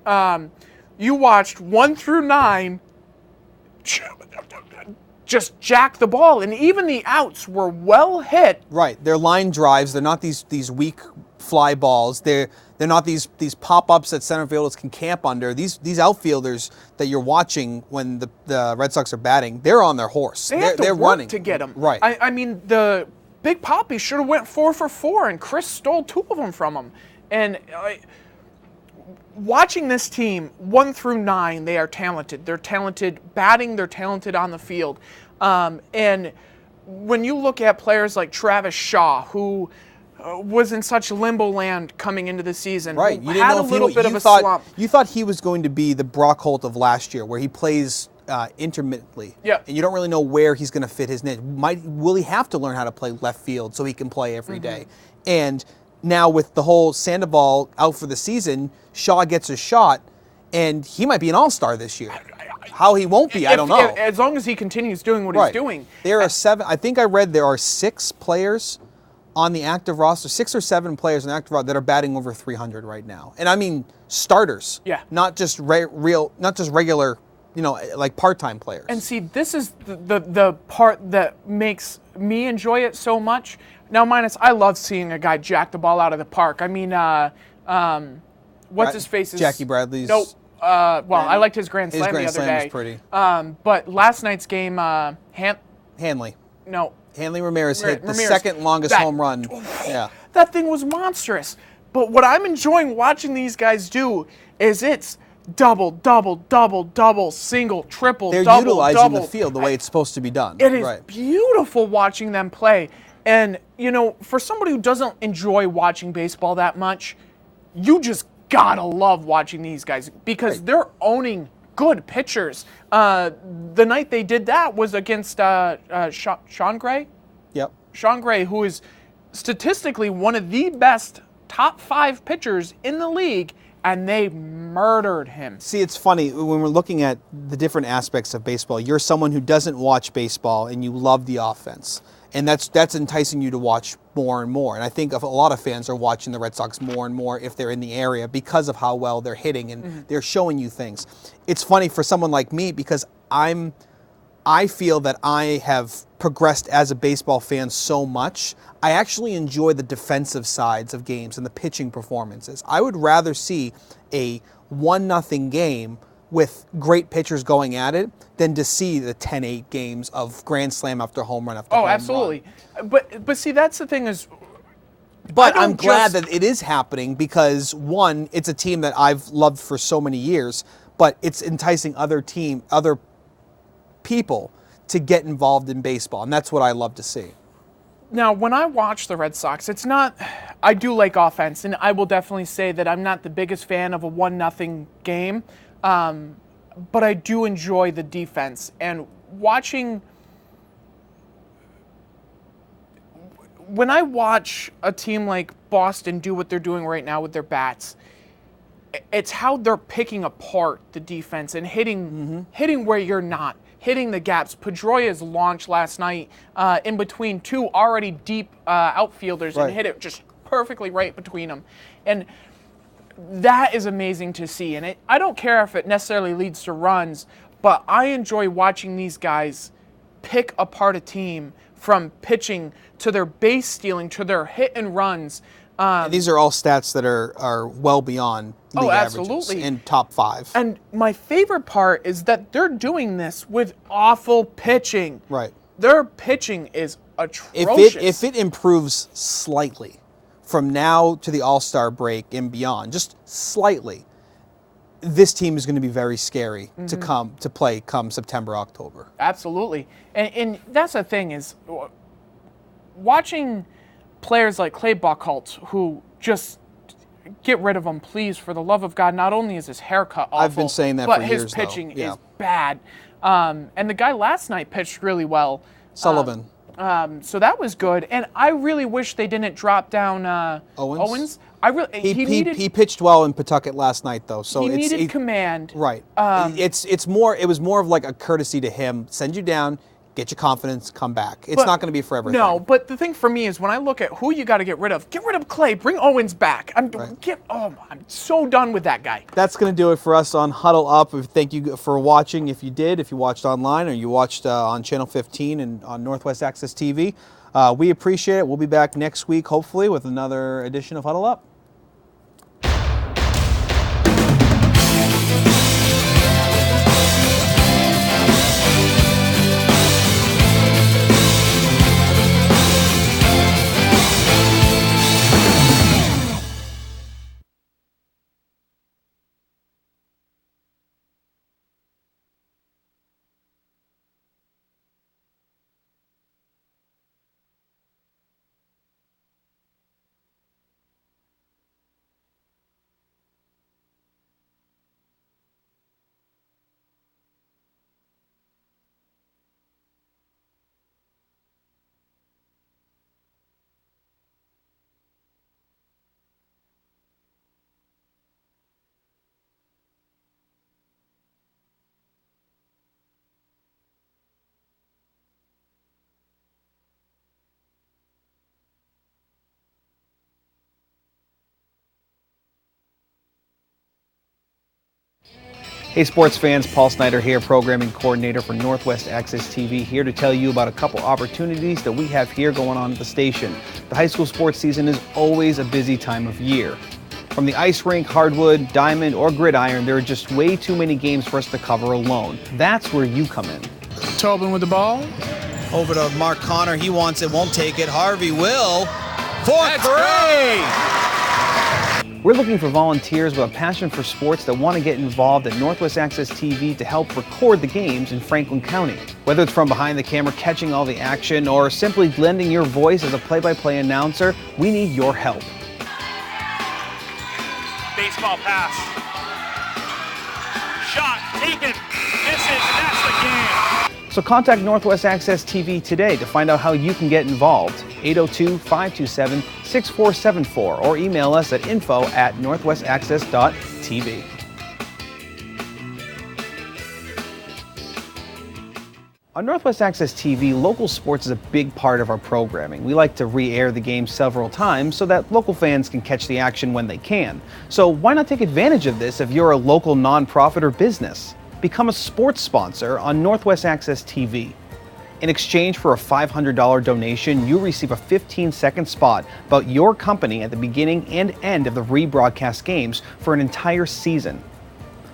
You watched 1 through 9 just jack the ball, and even the outs were well hit. Right, they're line drives. They're not these weak fly balls. They're not these pop-ups that center fielders can camp under. These outfielders that you're watching when the Red Sox are batting, they're on their horse. They're work running to get them. Right. I mean, the Big Papi should have went 4 for 4, and Chris stole 2 of them from him. And watching this team, 1 through 9, they are talented. They're talented batting. They're talented on the field. And when you look at players like Travis Shaw, who was in such limbo land coming into the season, right? You didn't know a little bit of a slump. You thought he was going to be the Brock Holt of last year, where he plays intermittently. Yeah. And you don't really know where he's going to fit his niche. Will he have to learn how to play left field so he can play every day? And now with the whole Sandoval out for the season, Shaw gets a shot, and he might be an all-star this year. How he won't be, I don't know. As long as he continues doing what he's doing. There are 7. I think I read there are 6 players on the active roster, 6 or 7 players on the active roster that are batting over 300 right now, and I mean starters. Yeah. Not just not just regular, like part-time players. And see, this is the part that makes me enjoy it so much. Now, minus, I love seeing a guy jack the ball out of the park. I mean, what's his face? Jackie Bradley's. Nope. Well, I liked his grand slam the other slam day. was pretty. But last night's game, Hanley Ramirez hit the second longest home run. Yeah. That thing was monstrous. But what I'm enjoying watching these guys do is it's double, double, double, double, single, triple, They're double, utilizing double. the field the way it's supposed to be done. It is beautiful watching them play. And, for somebody who doesn't enjoy watching baseball that much, you just gotta love watching these guys because they're owning good pitchers. The night they did that was against Sean Gray. Yep. Sean Gray, who is statistically one of the best top 5 pitchers in the league, and they murdered him. See, it's funny when we're looking at the different aspects of baseball. You're someone who doesn't watch baseball and you love the offense. And that's enticing you to watch more and more. And I think a lot of fans are watching the Red Sox more and more if they're in the area because of how well they're hitting and they're showing you things. It's funny for someone like me because I feel that I have progressed as a baseball fan so much. I actually enjoy the defensive sides of games and the pitching performances. I would rather see a 1-0 game with great pitchers going at it than to see the 10-8 games of grand slam after home run after home run. Oh, absolutely. But see, that's the thing is. But I'm glad that it is happening because, one, it's a team that I've loved for so many years, but it's enticing other people to get involved in baseball, and that's what I love to see. Now, when I watch the Red Sox, it's not. I do like offense, and I will definitely say that I'm not the biggest fan of a 1-0 game. But I do enjoy the defense and watching. When I watch a team like Boston do what they're doing right now with their bats, it's how they're picking apart the defense and hitting where you're not, hitting the gaps. Pedroia's launch last night in between 2 already deep outfielders and hit it just perfectly right between them. And that is amazing to see. And I don't care if it necessarily leads to runs, but I enjoy watching these guys pick apart a team from pitching to their base stealing to their hit and runs. And these are all stats that are well beyond league averages in top 5. And my favorite part is that they're doing this with awful pitching. Right. Their pitching is atrocious. If it improves slightly from now to the All-Star break and beyond, just slightly, this team is going to be very scary to play come September, October. Absolutely. And that's the thing is watching players like Clay Buchholz, who just get rid of him, please, for the love of God. Not only is his haircut awful, I've been saying that for years, but his pitching is bad. And the guy last night pitched really well. Sullivan. So that was good. And I really wish they didn't drop down Owens. He pitched well in Pawtucket last night, though. So he needed command. Right. It was more of like a courtesy to him. Send you down, get your confidence, come back. It's not going to be forever. No, but the thing for me is when I look at who you got to get rid of Clay, bring Owens back. I'm so done with that guy. That's going to do it for us on Huddle Up. Thank you for watching. If you watched online or you watched on Channel 15 and on Northwest Access TV, we appreciate it. We'll be back next week, hopefully, with another edition of Huddle Up. Hey sports fans, Paul Snyder here, programming coordinator for Northwest Access TV, here to tell you about a couple opportunities that we have here going on at the station. The high school sports season is always a busy time of year. From the ice rink, hardwood, diamond, or gridiron, there are just way too many games for us to cover alone. That's where you come in. Tobin with the ball. Over to Mark Connor. He wants it, won't take it. Harvey will. For three! We're looking for volunteers with a passion for sports that want to get involved at Northwest Access TV to help record the games in Franklin County. Whether it's from behind the camera catching all the action or simply lending your voice as a play-by-play announcer, we need your help. Baseball pass. Shot taken. That's the game. So contact Northwest Access TV today to find out how you can get involved. 802-527-6474 or email us at info@northwestaccess.tv. On Northwest Access TV, local sports is a big part of our programming. We like to re-air the game several times so that local fans can catch the action when they can. So why not take advantage of this if you're a local nonprofit or business? Become a sports sponsor on Northwest Access TV. In exchange for a $500 donation, you receive a 15-second spot about your company at the beginning and end of the rebroadcast games for an entire season.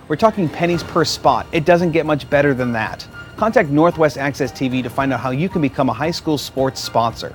We're talking pennies per spot. It doesn't get much better than that. Contact Northwest Access TV to find out how you can become a high school sports sponsor.